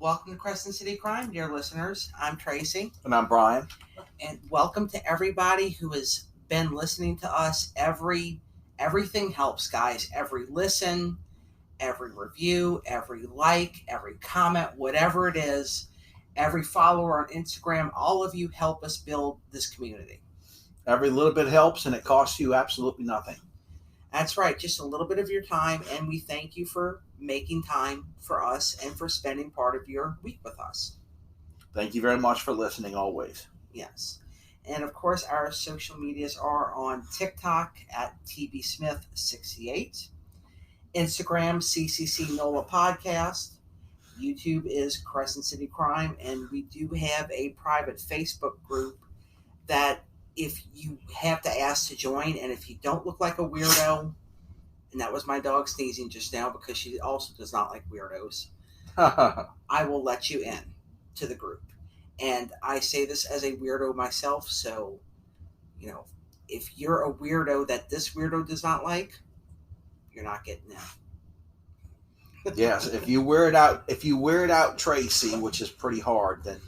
Welcome to Crescent City Crime, dear listeners. I'm Tracy. And I'm Brian. And welcome to everybody who has been listening to us. Everything helps, guys. Every listen, every review, every like, every comment, whatever it is, every follower on Instagram, all of you help us build this community. Every little bit helps, and it costs you absolutely nothing. That's right, just a little bit of your time, and we thank you for making time for us and for spending part of your week with us. Thank you very much for listening always. Yes. And of course, our social medias are on TikTok at TBSmith68, Instagram CCC NOLA Podcast, YouTube is Crescent City Crime, and we do have a private Facebook group that if you have to ask to join, and if you don't look like a weirdo, and that was my dog sneezing just now because she also does not like weirdos, I will let you in to the group. And I say this as a weirdo myself, so, if you're a weirdo that this weirdo does not like, you're not getting in. Yes, if you wear it out, Tracy, which is pretty hard, then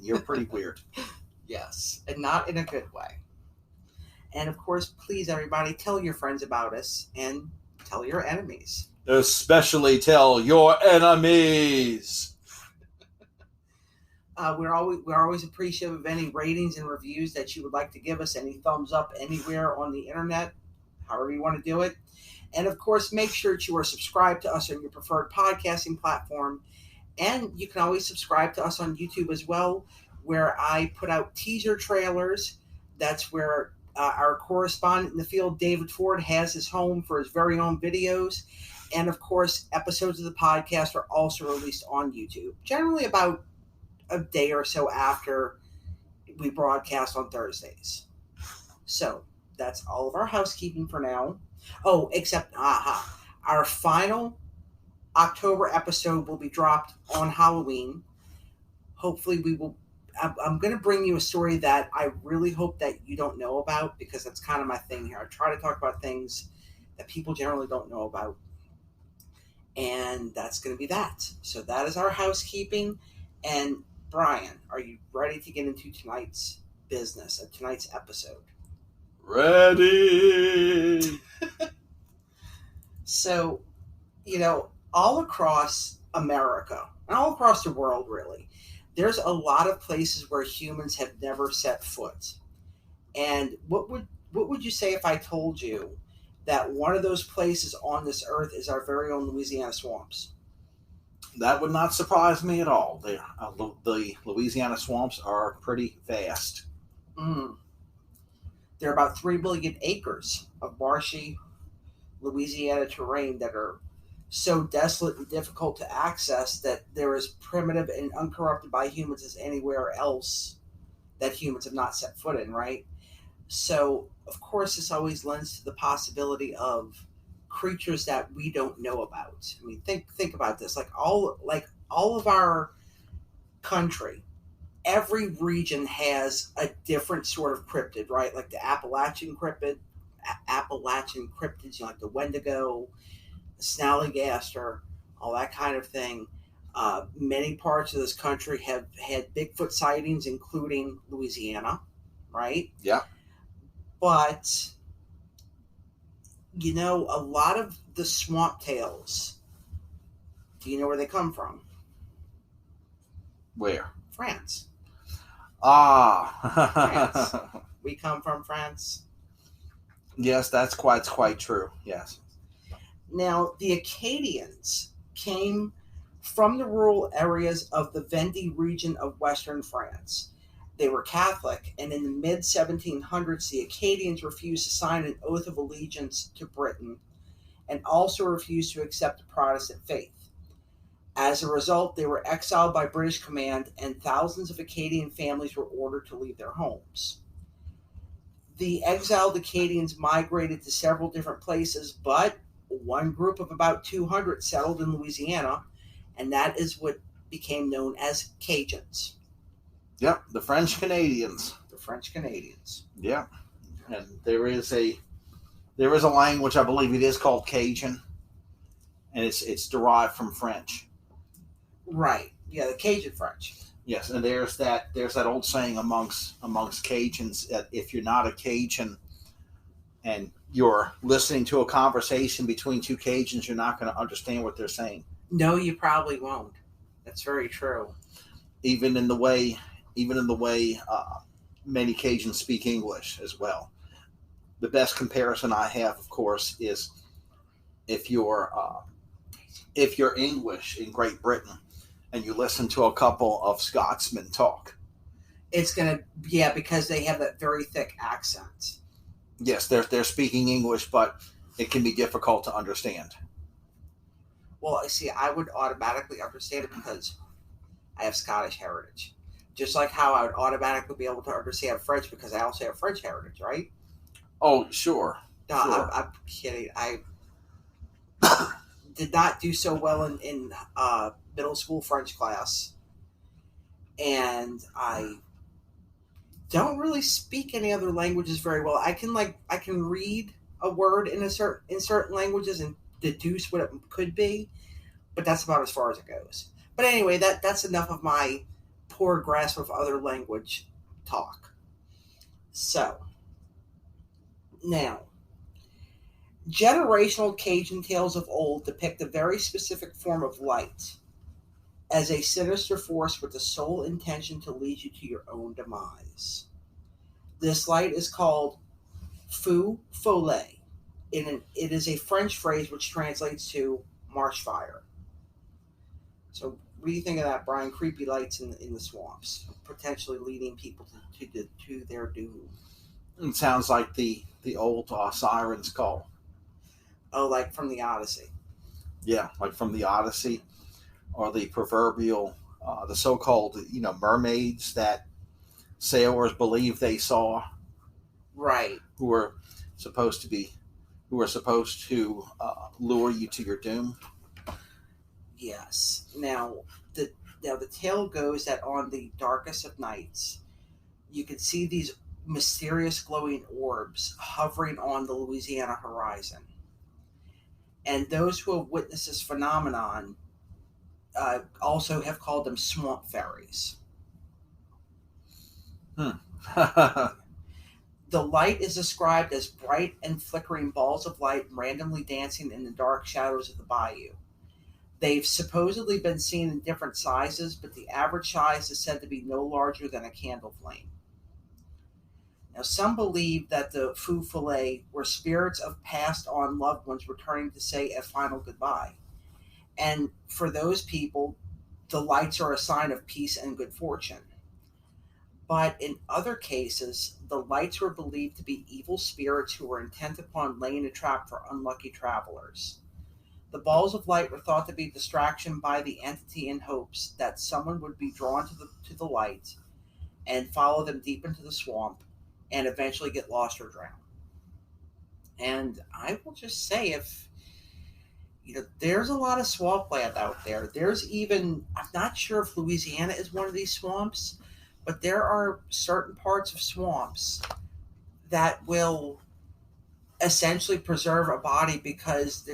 you're pretty weird. Yes, and not in a good way. And of course, please, everybody, tell your friends about us and tell your enemies. Especially tell your enemies. We're always appreciative of any ratings and reviews that you would like to give us, any thumbs up anywhere on the internet, however you want to do it. And of course, make sure that you are subscribed to us on your preferred podcasting platform. And you can always subscribe to us on YouTube as well, where I put out teaser trailers. That's where our correspondent in the field, David Ford, has his home for his very own videos. And of course, episodes of the podcast are also released on YouTube, generally about a day or so after we broadcast on Thursdays. So that's all of our housekeeping for now. Oh, except, our final October episode will be dropped on Halloween. Hopefully I'm going to bring you a story that I really hope that you don't know about, because that's kind of my thing here. I try to talk about things that people generally don't know about. And that's going to be that. So that is our housekeeping. And Brian, are you ready to get into tonight's business, tonight's episode? Ready! So, all across America, and all across the world, really, there's a lot of places where humans have never set foot. And what would you say if I told you that one of those places on this earth is our very own Louisiana swamps? That would not surprise me at all. The Louisiana swamps are pretty vast. There are about 3 billion acres of marshy Louisiana terrain that are so desolate and difficult to access that they're as primitive and uncorrupted by humans as anywhere else that humans have not set foot in, right? So, of course, this always lends to the possibility of creatures that we don't know about. I mean, think about this. Like all of our country, every region has a different sort of cryptid, right? Like the Appalachian cryptids, like the Wendigo, the Snallygaster, all that kind of thing. Many parts of this country have had Bigfoot sightings, including Louisiana, right? Yeah. But, a lot of the swamp tales, do you know where they come from? Where? France. France. We come from France. Yes, that's quite true. Yes. Now, the Acadians came from the rural areas of the Vendée region of western France. They were Catholic, and in the mid-1700s, the Acadians refused to sign an oath of allegiance to Britain and also refused to accept the Protestant faith. As a result, they were exiled by British command, and thousands of Acadian families were ordered to leave their homes. The exiled Acadians migrated to several different places, but one group of about 200 settled in Louisiana, and that is what became known as Cajuns. Yep, the French Canadians. The French Canadians. Yeah, and there is a language, I believe it is called Cajun, and it's derived from French. Right. Yeah, the Cajun French. Yes, and there's that old saying amongst Cajuns that if you're not a Cajun and you're listening to a conversation between two Cajuns, you're not going to understand what they're saying. No, you probably won't. That's very true. Even in the way, many Cajuns speak English as well. The best comparison I have, of course, is if you're English in Great Britain and you listen to a couple of Scotsmen talk. It's gonna, yeah, because they have that very thick accent. Yes, they're speaking English, but it can be difficult to understand. Well, see, I would automatically understand it because I have Scottish heritage. Just like how I would automatically be able to understand French because I also have French heritage, right? Oh, sure. No, Sure. I'm kidding. I did not do so well in middle school French class, and I don't really speak any other languages very well. I can read a word in certain languages and deduce what it could be, but that's about as far as it goes. But anyway, that's enough of my poor grasp of other language talk. So now, generational Cajun tales of old depict a very specific form of light as a sinister force with the sole intention to lead you to your own demise. This light is called feu follet. It is a French phrase which translates to marsh fire. So, what do you think of that, Brian? Creepy lights in the swamps, potentially leading people to their doom. It sounds like the old siren's call. Oh, like from the Odyssey. Yeah, like from the Odyssey, or the proverbial, the so-called mermaids that sailors believe they saw, Right. who were supposed to lure you to your doom. Yes. Now the tale goes that on the darkest of nights, you can see these mysterious glowing orbs hovering on the Louisiana horizon. And those who have witnessed this phenomenon also have called them swamp fairies. The light is described as bright and flickering balls of light randomly dancing in the dark shadows of the bayou. They've supposedly been seen in different sizes, but the average size is said to be no larger than a candle flame. Now, some believe that the feu follet were spirits of passed on loved ones returning to say a final goodbye. And for those people, the lights are a sign of peace and good fortune. But in other cases, the lights were believed to be evil spirits who were intent upon laying a trap for unlucky travelers. The balls of light were thought to be distraction by the entity in hopes that someone would be drawn to the light and follow them deep into the swamp and eventually get lost or drown. And I will just say, if there's a lot of swampland out there. There's even, I'm not sure if Louisiana is one of these swamps, but there are certain parts of swamps that will essentially preserve a body because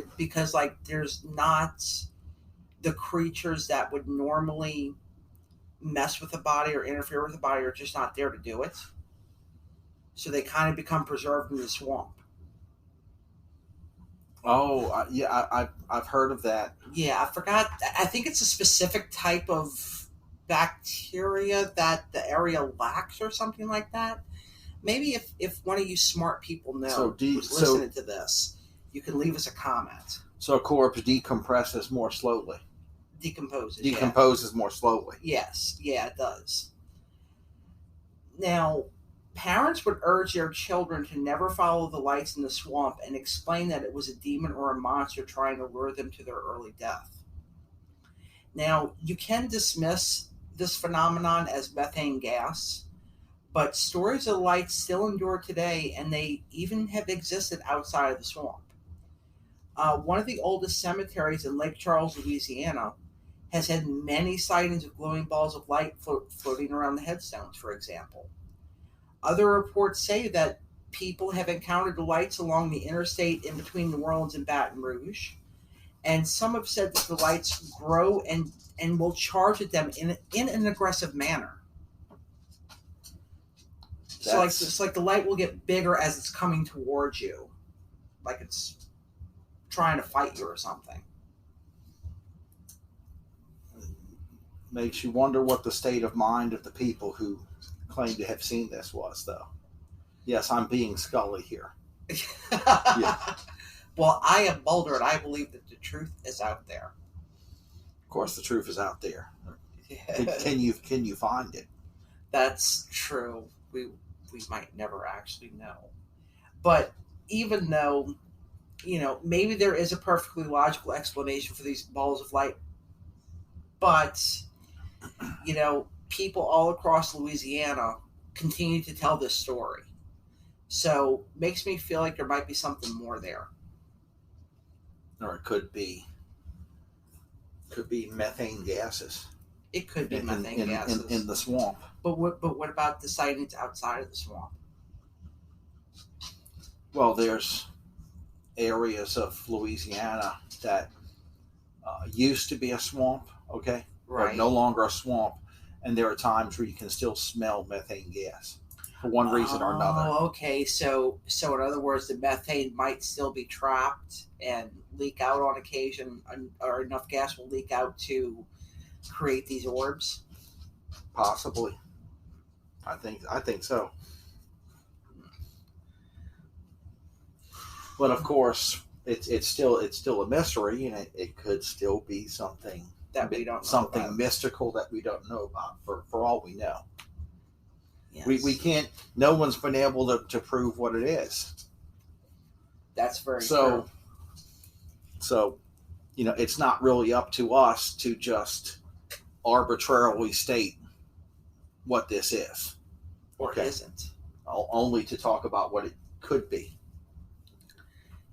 like there's not the creatures that would normally mess with the body or interfere with the body are just not there to do it. So they kind of become preserved in the swamp. Oh, yeah, I've heard of that. Yeah, I forgot. I think it's a specific type of bacteria that the area lacks or something like that. Maybe if one of you smart people know who's listening to this, you can leave us a comment. So a corpse decompresses more slowly. Decomposes more slowly. Yes, yeah, it does. Now, parents would urge their children to never follow the lights in the swamp and explain that it was a demon or a monster trying to lure them to their early death. Now, you can dismiss this phenomenon as methane gas, but stories of lights still endure today, and they even have existed outside of the swamp. One of the oldest cemeteries in Lake Charles, Louisiana, has had many sightings of glowing balls of light floating around the headstones, for example. Other reports say that people have encountered the lights along the interstate in between New Orleans and Baton Rouge, and some have said that the lights grow and and will charge at them in an aggressive manner. So like it's like the light will get bigger as it's coming towards you, like it's trying to fight you or something. Makes you wonder what the state of mind of the people who claim to have seen this was, though. Yes, I'm being Scully here. Yeah. Well, I am Mulder, and I believe that the truth is out there. Of course, the truth is out there. Can you find it? That's true. We might never actually know. But even though, maybe there is a perfectly logical explanation for these balls of light, but, people all across Louisiana continue to tell this story. So makes me feel like there might be something more there. Or it could be methane gases. It could be methane gases in the swamp. But what about the sightings outside of the swamp? Well, there's areas of Louisiana that used to be a swamp, okay? Right. But no longer a swamp, and there are times where you can still smell methane gas for one reason or another. Oh, okay. So in other words, the methane might still be trapped and leak out on occasion, or enough gas will leak out to create these orbs? Possibly. I think so. But of course, it's still a mystery, and it could still be something that we don't know something about. Mystical that we don't know about for all we know. Yes. We can't. No one's been able to prove what it is. That's very true. So, it's not really up to us to just arbitrarily state what this is. Or isn't. Only to talk about what it could be.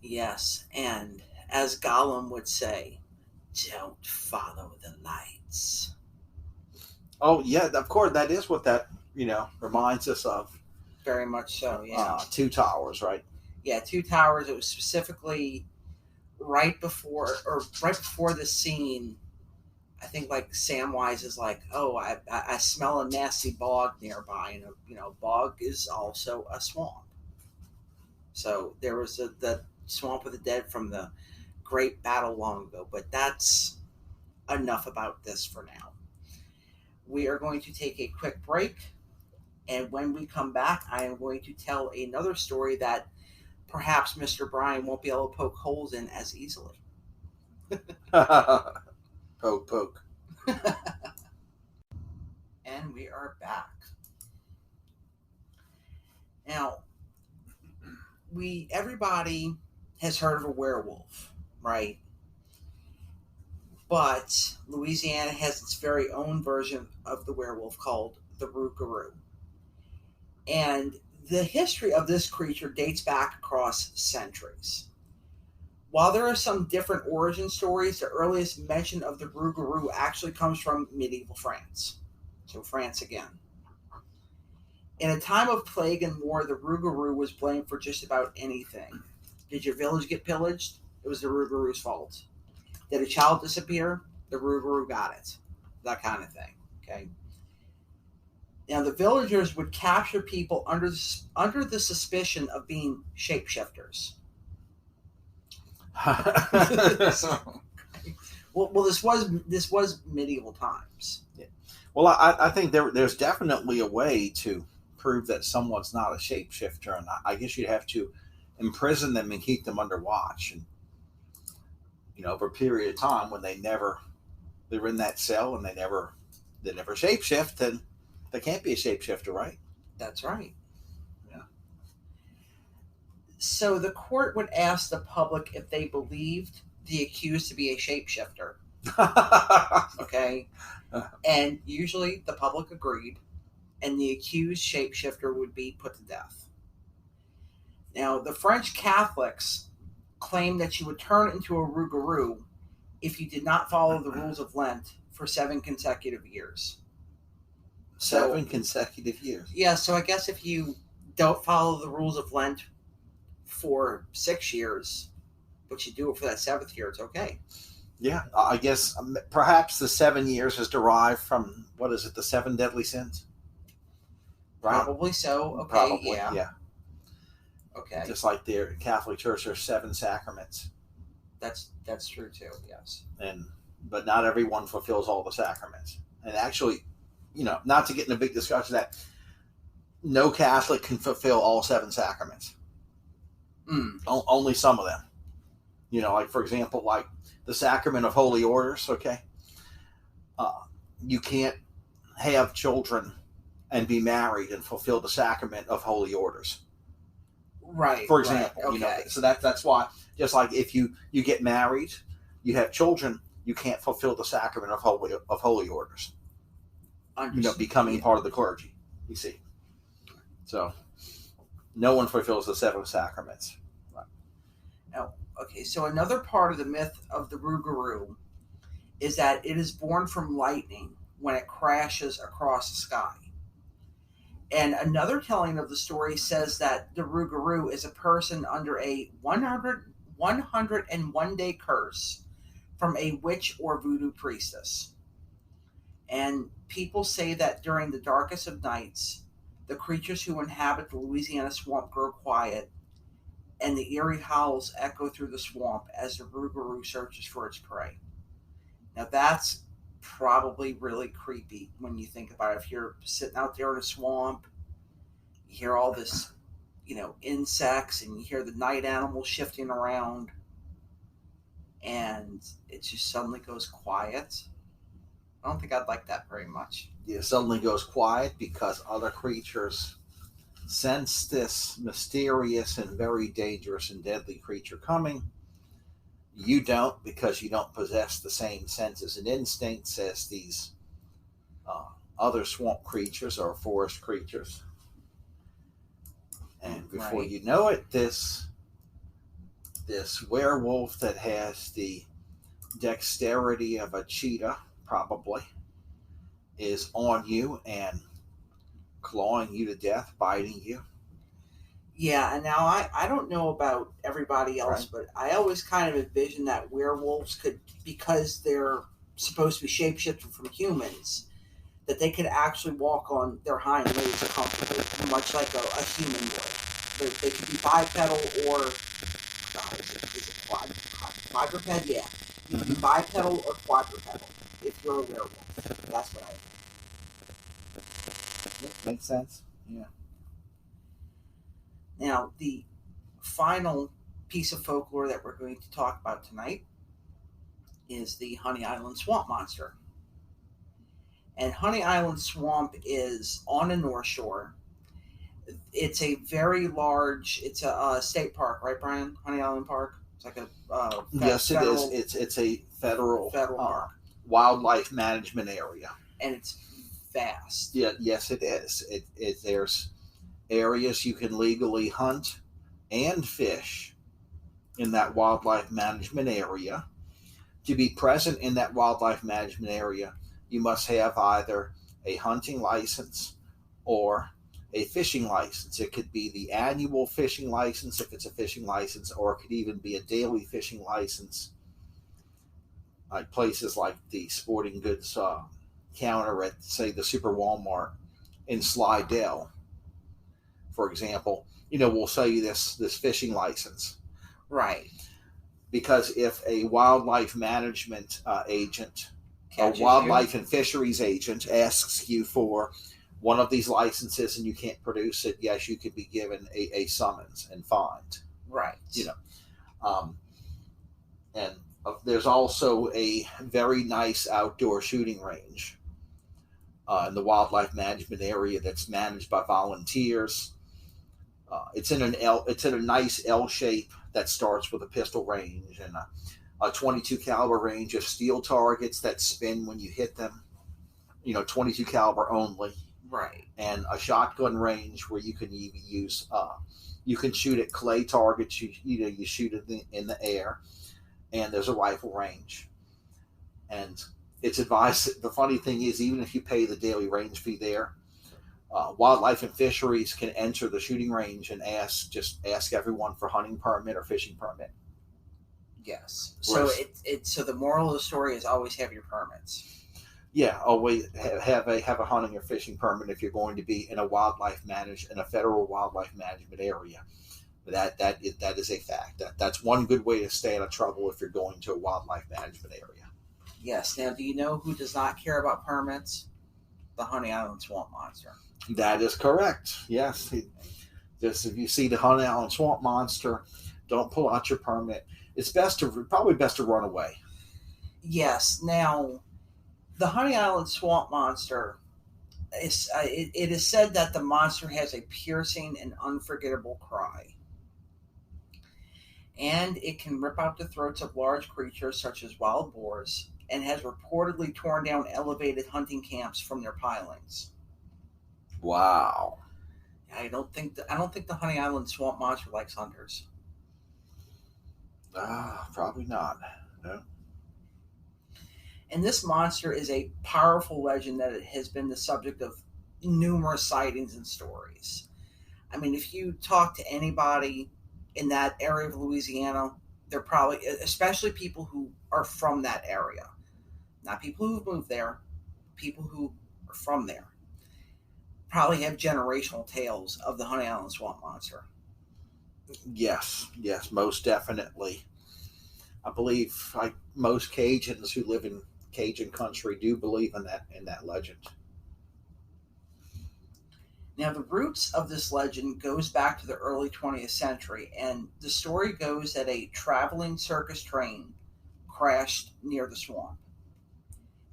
Yes, and as Gollum would say, don't follow the lights. Oh, yeah, of course, that is what that, reminds us of. Very much so, yeah. Two Towers, right? Yeah, Two Towers. It was specifically right before the scene. I think like Samwise is like, oh, I smell a nasty bog nearby, and bog is also a swamp. So there was the Swamp of the Dead from the great battle long ago, but that's enough about this for now. We are going to take a quick break, and when we come back, I am going to tell another story that perhaps Mr. Brian won't be able to poke holes in as easily. Poke. And we are back. Now, everybody has heard of a werewolf, right? But Louisiana has its very own version of the werewolf called the Rougarou. And the history of this creature dates back across centuries. While there are some different origin stories, the earliest mention of the Rougarou actually comes from medieval France. So France again. In a time of plague and war, the Rougarou was blamed for just about anything. Did your village get pillaged? It was the Rougarou's fault. Did a child disappear? The Rougarou got it. That kind of thing. Okay. Now, the villagers would capture people under the suspicion of being shapeshifters. Well, this was medieval times. Yeah. Well, I think there's definitely a way to prove that someone's not a shapeshifter, and I guess you'd have to imprison them and keep them under watch, and over a period of time when they're in that cell and they never shapeshift, then they can't be a shapeshifter, right? That's right. Yeah. So the court would ask the public if they believed the accused to be a shapeshifter. Okay. And usually the public agreed, and the accused shapeshifter would be put to death. Now, the French Catholics claimed that you would turn into a Rougarou if you did not follow the rules of Lent for 7 consecutive years. 7 consecutive years? Yeah, so I guess if you don't follow the rules of Lent for 6 years, but you do it for that 7th year, it's okay. Yeah, I guess perhaps the 7 years is derived from what is it, the seven deadly sins, right? Probably so. Okay, Probably, yeah. yeah. Okay. Just like the Catholic Church, there's seven sacraments, That's true too. Yes. and but not everyone fulfills all the sacraments. And actually, not to get in a big discussion that no Catholic can fulfill all seven sacraments. Mm. Only some of them. Like for example, like the sacrament of holy orders. Okay, uh, you can't have children and be married and fulfill the sacrament of holy orders. Right. For Right. example, Okay. so that's why, just like if you get married, you have children, you can't fulfill the sacrament of holy orders. Becoming Yeah. part of the clergy. You see, so no one fulfills the seven sacraments. Right. Now, okay. So another part of the myth of the Rougarou is that it is born from lightning when it crashes across the sky. And another telling of the story says that the Rougarou is a person under a 101-day curse from a witch or voodoo priestess. And people say that during the darkest of nights, the creatures who inhabit the Louisiana swamp grow quiet, and the eerie howls echo through the swamp as the Rougarou searches for its prey. Now, that's probably really creepy when you think about it. If you're sitting out there in a swamp, you hear all this, insects, and you hear the night animals shifting around, and it just suddenly goes quiet. I don't think I'd like that very much. It suddenly goes quiet because other creatures sense this mysterious and very dangerous and deadly creature coming. You don't, because you don't possess the same senses and instincts as these uh, other swamp creatures or forest creatures. And before Right. you know it, this werewolf that has the dexterity of a cheetah probably is on you and clawing you to death, biting you. Yeah, and now I don't know about everybody else, Right. but I always kind of envision that werewolves could, because they're supposed to be shapeshifted from humans, that they could actually walk on their hind legs comfortably, much like a human would. They could be bipedal or, God, is it quadruped? Yeah. You can be bipedal or quadrupedal if you're a werewolf. That's what I think. Makes sense. Yeah. Now, the final piece of folklore that we're going to talk about tonight is the Honey Island Swamp Monster. And Honey Island Swamp is on the North Shore. It's a very large. It's a state park, right, Brian? Honey Island Park. It's like a Yes, federal, it is. It's a federal park, wildlife management area. and it's vast. Yeah, yes, it is. There's areas you can legally hunt and fish in that wildlife management area. To be present in that wildlife management area, you must have either a hunting license or a fishing license. It could be the annual fishing license if it's a fishing license, or it could even be a daily fishing license, like places like the sporting goods counter at, say, the Super Walmart in Slidell, for example. Will sell you this fishing license. Right. Because if a wildlife management agent, Catches a wildlife and fisheries agent, asks you for one of these licenses and you can't produce it, yes, you could be given a summons and fined. Right. And there's also a very nice outdoor shooting range in the wildlife management area that's managed by volunteers. It's in a nice L shape that starts with a pistol range and a 22 caliber range of steel targets that spin when you hit them. 22 caliber only. Right. And a shotgun range where you can even use. You can shoot at clay targets. You shoot it in the air, and there's a rifle range. And it's advised. The funny thing is, even if you pay the daily range fee there, wildlife and fisheries can enter the shooting range and ask everyone for hunting permit or fishing permit. Yes. So Whereas, so the moral of the story is always have your permits. yeah, always have a hunting or fishing permit if you're going to be in a federal wildlife management area. That is a fact. That's one good way to stay out of trouble if you're going to a wildlife management area. Yes. Now, do you know who does not care about permits? The Honey Island swamp monster. That is correct. Yes. Just if you see the Honey Island swamp monster, don't pull out your permit. It's probably best to run away. Yes. Now, the Honey Island swamp monster it is said that the monster has a piercing and unforgettable cry, and it can rip out the throats of large creatures such as wild boars, and has reportedly torn down elevated hunting camps from their pilings. Wow. I don't think the Honey Island swamp monster likes hunters. Probably not. No. And this monster is a powerful legend that it has been the subject of numerous sightings and stories. I mean, if you talk to anybody in that area of Louisiana, they're probably, especially people who are from that area, not people who've moved there, people who are from there, probably have generational tales of the Honey Island swamp monster. Yes, most definitely. I believe most Cajuns who live in Cajun country do believe in that legend. Now, the roots of this legend goes back to the early 20th century, and the story goes that a traveling circus train crashed near the swamp.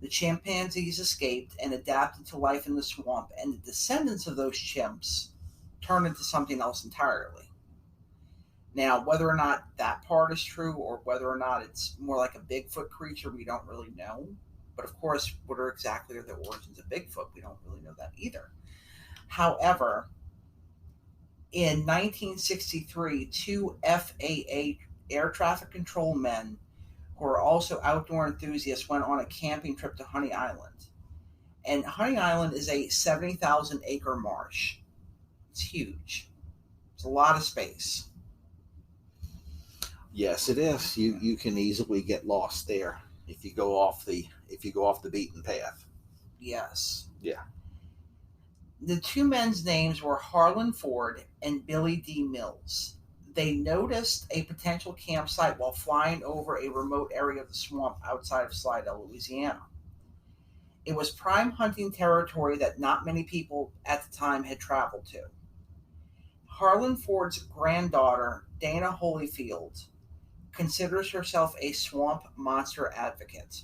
The chimpanzees escaped and adapted to life in the swamp, and the descendants of those chimps turned into something else entirely. Now, whether or not that part is true or whether or not it's more like a Bigfoot creature, we don't really know. But of course, what are exactly the origins of Bigfoot? We don't really know that either. However, in 1963, two FAA air traffic control men who are also outdoor enthusiasts went on a camping trip to Honey Island. And Honey Island is a 70,000 acre marsh. It's huge. It's a lot of space. Yes, it is. You can easily get lost there if you go off the beaten path. Yes. Yeah. The two men's names were Harlan Ford and Billy D. Mills. They noticed a potential campsite while flying over a remote area of the swamp outside of Slidell, Louisiana. It was prime hunting territory that not many people at the time had traveled to. Harlan Ford's granddaughter, Dana Holyfield, considers herself a swamp monster advocate.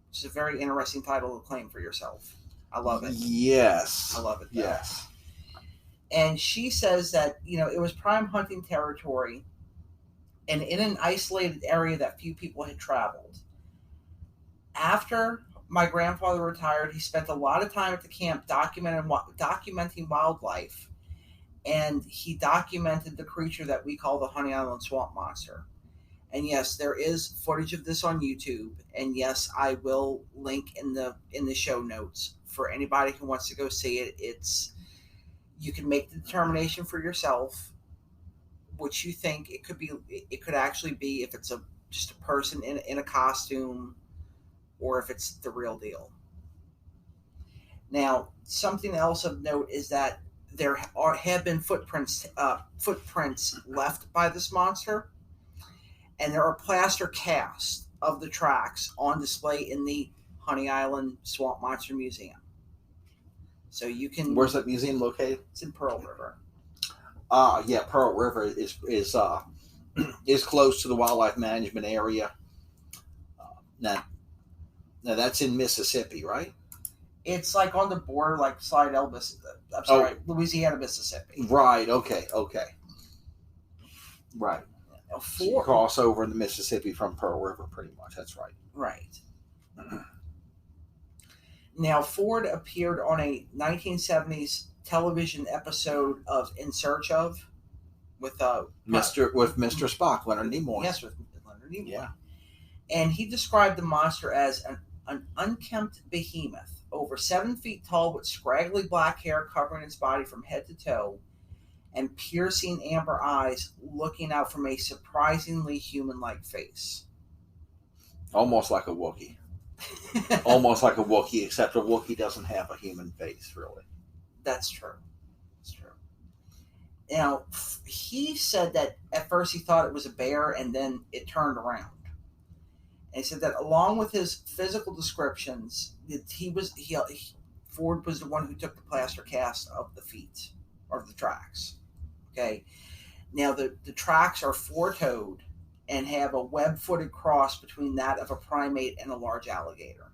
Which is a very interesting title to claim for yourself. I love it. Yes. I love it, though. Yes. And she says that, it was prime hunting territory and in an isolated area that few people had traveled. After my grandfather retired, he spent a lot of time at the camp documenting wildlife, and he documented the creature that we call the Honey Island swamp monster. And yes, there is footage of this on YouTube, and yes, I will link in the show notes for anybody who wants to go see it. You can make the determination for yourself what you think it could be. It could actually be if it's just a person in a costume, or if it's the real deal. Now, something else of note is that there have been footprints left by this monster, and there are plaster casts of the tracks on display in the Honey Island Swamp Monster Museum. So you can. Where's that museum located? It's in Pearl River. Yeah, Pearl River is close to the wildlife management area. Now that's in Mississippi, right? It's like on the border, like Slidell, Louisiana, Mississippi. Right. Okay. Right. So you cross over into Mississippi from Pearl River, pretty much. That's right. Right. Now, Ford appeared on a 1970s television episode of In Search of with Mr. Spock, Leonard Nimoy. Yes, with Leonard Nimoy. Yeah. And he described the monster as an unkempt behemoth, over 7 feet tall, with scraggly black hair covering its body from head to toe, and piercing amber eyes looking out from a surprisingly human-like face. Almost like a Wookiee. Almost like a Wookiee, except a Wookiee doesn't have a human face, really. That's true. That's true. Now, he said that at first he thought it was a bear, and then it turned around. And he said that along with his physical descriptions, Ford was the one who took the plaster cast of the feet, or the tracks. Okay. Now, the tracks are four-toed and have a web-footed cross between that of a primate and a large alligator.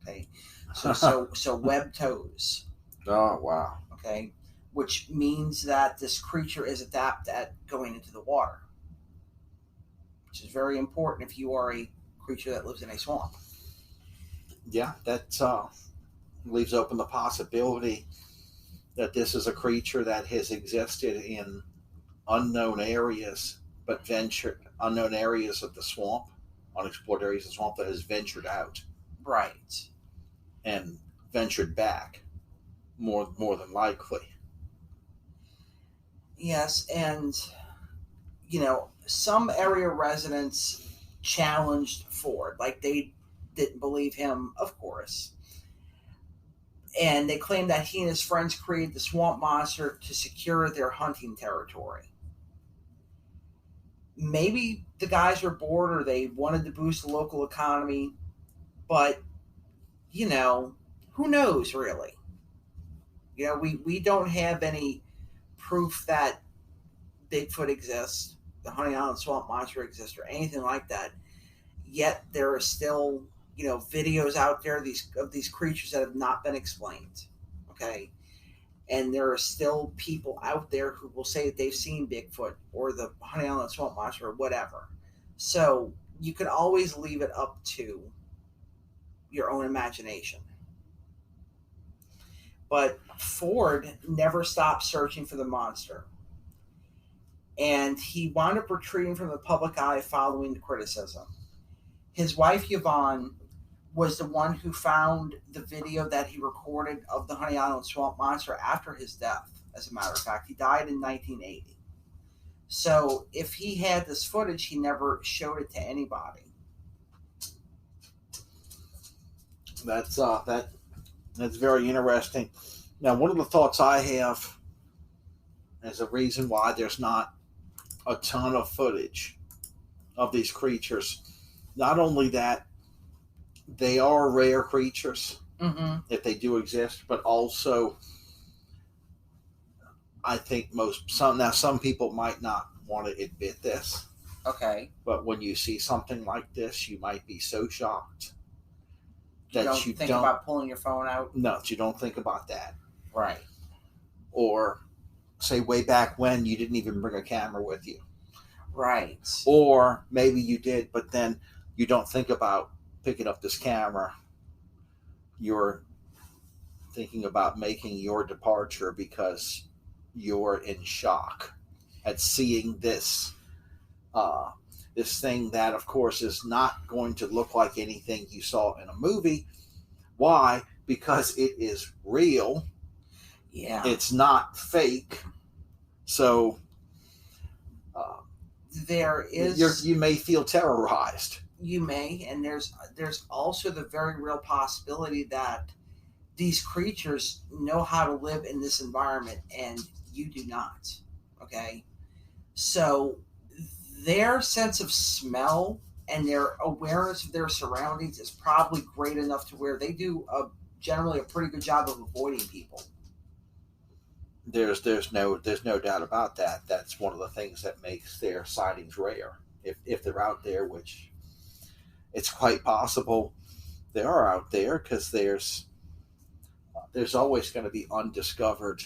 Okay. So web toes. Oh, wow. Okay. Which means that this creature is adept at going into the water, which is very important if you are a creature that lives in a swamp. Yeah, that leaves open the possibility that this is a creature that has existed in unknown areas, but unknown areas of the swamp, unexplored areas of the swamp, that has ventured out. Right. And ventured back, more than likely. Yes, and some area residents challenged Ford, like they didn't believe him, of course. And they claimed that he and his friends created the swamp monster to secure their hunting territory. Maybe the guys were bored or they wanted to boost the local economy, but, who knows, really? We don't have any proof that Bigfoot exists, the Honey Island Swamp Monster exists, or anything like that. Yet there are still, videos out there of these creatures that have not been explained. Okay, and there are still people out there who will say that they've seen Bigfoot or the Honey Island Swamp Monster or whatever. So you can always leave it up to your own imagination. But Ford never stopped searching for the monster. And he wound up retreating from the public eye following the criticism. His wife, Yvonne, was the one who found the video that he recorded of the Honey Island Swamp Monster after his death, as a matter of fact. He died in 1980. So if he had this footage, he never showed it to anybody. That's very interesting. Now, one of the thoughts I have as a reason why there's not a ton of footage of these creatures, not only that they are rare creatures, if they do exist, but also I think some people might not want to admit this. Okay. But when you see something like this, you might be so shocked that you don't think about pulling your phone out? No, you don't think about that. Right. Or say way back when you didn't even bring a camera with you. Right. Or maybe you did, but then you don't think about picking up this camera. You're thinking about making your departure because you're in shock at seeing this this thing that, of course, is not going to look like anything you saw in a movie. Why? Because it is real. Yeah. It's not fake. So there is... You may feel terrorized. You may, and there's also the very real possibility that these creatures know how to live in this environment and you do not. Okay? So their sense of smell and their awareness of their surroundings is probably great enough to where they do generally a pretty good job of avoiding people. There's no doubt about that. That's one of the things that makes their sightings rare. If they're out there, which it's quite possible they are out there, because there's always going to be undiscovered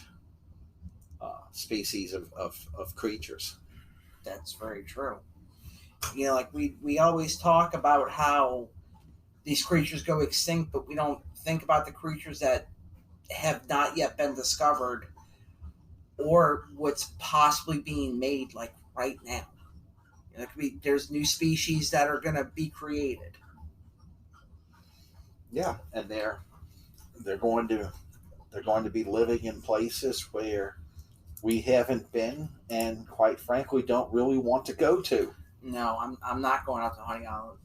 species of creatures. That's very true. Like we always talk about how these creatures go extinct, but we don't think about the creatures that have not yet been discovered or what's possibly being made, like right now. There's new species that are going to be created. Yeah, and they're going to be living in places where we haven't been, and quite frankly, don't really want to go to. No, I'm not going out to Honey Island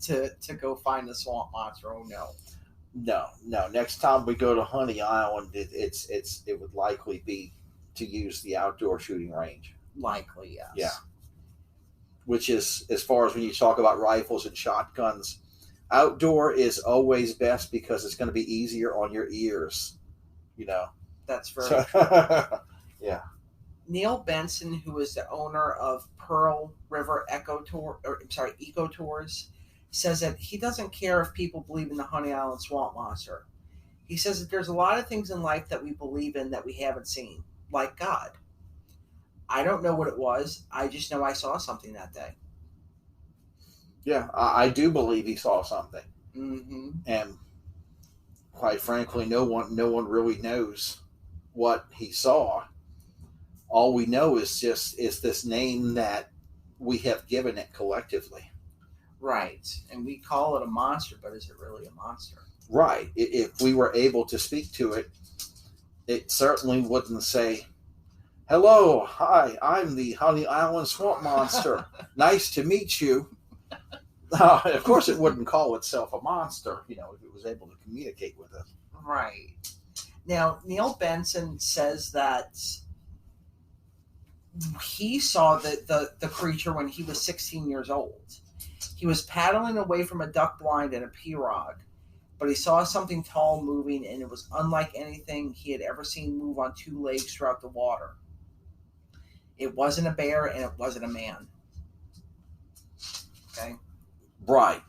to go find the swamp monster. Oh no. No, no. Next time we go to Honey Island, it would likely be to use the outdoor shooting range. Likely, yes. Yeah. Which is, as far as when you talk about rifles and shotguns, outdoor is always best because it's going to be easier on your ears. You know. That's very So, true. yeah. Neil Benson, who is the owner of Pearl River Eco Tours, says that he doesn't care if people believe in the Honey Island swamp monster. He says that there's a lot of things in life that we believe in that we haven't seen, like God. I don't know what it was. I just know I saw something that day. Yeah, I do believe he saw something, Mm-hmm. and quite frankly, no one really knows what he saw. All we know is this name that we have given it collectively. Right. And we call it a monster, but is it really a monster? Right. If we were able to speak to it, it certainly wouldn't say, "Hello, hi, I'm the Honey Island Swamp Monster. Nice to meet you." Of course, it wouldn't call itself a monster, if it was able to communicate with it. Right. Now, Neil Benson says that he saw the creature when he was 16 years old. He was paddling away from a duck blind in a pirogue, but he saw something tall moving, and it was unlike anything he had ever seen move on two legs throughout the water. It wasn't a bear, and it wasn't a man. Okay? Right.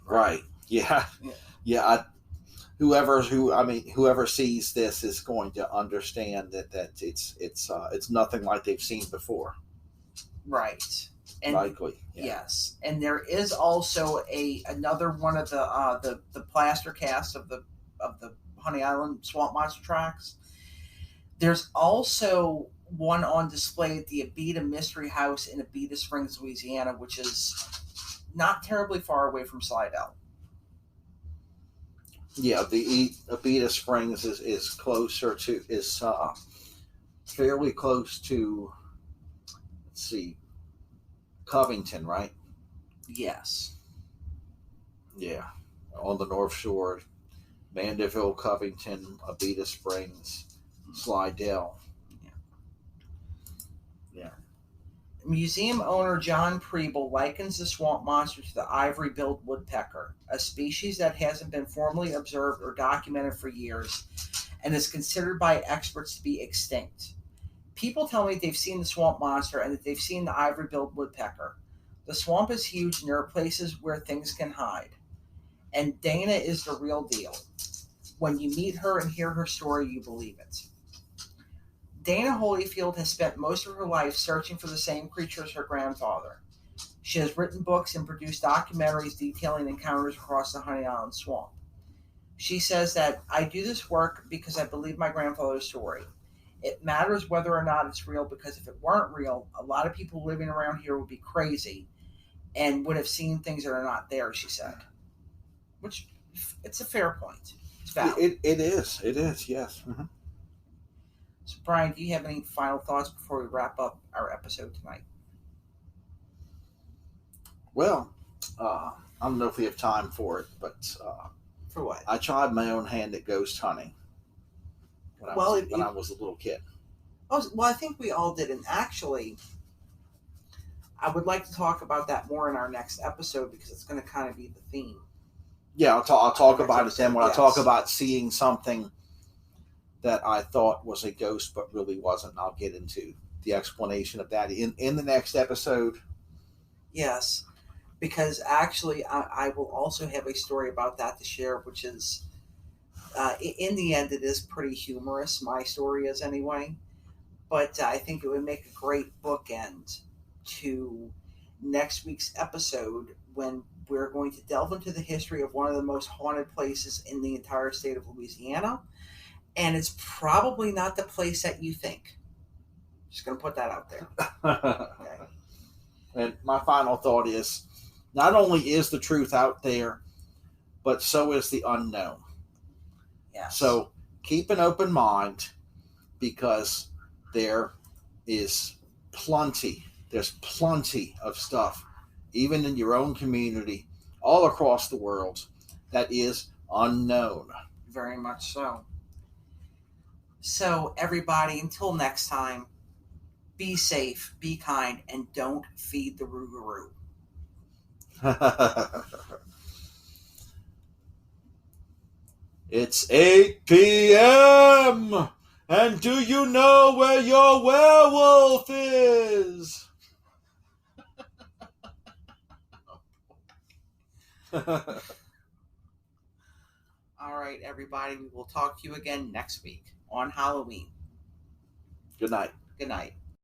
Yeah. Whoever sees this is going to understand that it's nothing like they've seen before. Right. And likely. Yeah. Yes. And there is also another one of the plaster casts of the Honey Island Swamp Monster tracks. There's also one on display at the Abita Mystery House in Abita Springs, Louisiana, which is not terribly far away from Slidell. Yeah, the Abita Springs is closer to fairly close to, let's see, Covington, right? Yes. Yeah, on the North Shore, Mandeville, Covington, Abita Springs, Slidell. Yeah. Museum owner John Preble likens the swamp monster to the ivory-billed woodpecker, a species that hasn't been formally observed or documented for years and is considered by experts to be extinct. People tell me they've seen the swamp monster and that they've seen the ivory-billed woodpecker. The swamp is huge and there are places where things can hide. And Dana is the real deal. When you meet her and hear her story, you believe it. Dana Holyfield has spent most of her life searching for the same creature as her grandfather. She has written books and produced documentaries detailing encounters across the Honey Island swamp. She says that I do this work because I believe my grandfather's story. It matters whether or not it's real, because if it weren't real, a lot of people living around here would be crazy and would have seen things that are not there, she said. Which, it's a fair point. It's valid. It is, yes. Mm-hmm. So, Brian, do you have any final thoughts before we wrap up our episode tonight? Well, I don't know if we have time for it, but for what? I tried my own hand at ghost hunting when I was a little kid. Well, I think we all did, and actually, I would like to talk about that more in our next episode because it's going to kind of be the theme. Yeah, I'll talk about it then when I talk about seeing something that I thought was a ghost but really wasn't. I'll get into the explanation of that in the next episode. Yes, because actually I will also have a story about that to share, which is, in the end, it is pretty humorous. My story is anyway. But I think it would make a great bookend to next week's episode when we're going to delve into the history of one of the most haunted places in the entire state of Louisiana. And it's probably not the place that you think. Just going to put that out there. Okay. And my final thought is, not only is the truth out there, but so is the unknown. Yes. So keep an open mind, because there is plenty. There's plenty of stuff, even in your own community, all across the world, that is unknown. Very much so. So, everybody, until next time, be safe, be kind, and don't feed the rougarou. It's 8 p.m. And do you know where your werewolf is? All right, everybody. We will talk to you again next week on Halloween. Good night. Good night.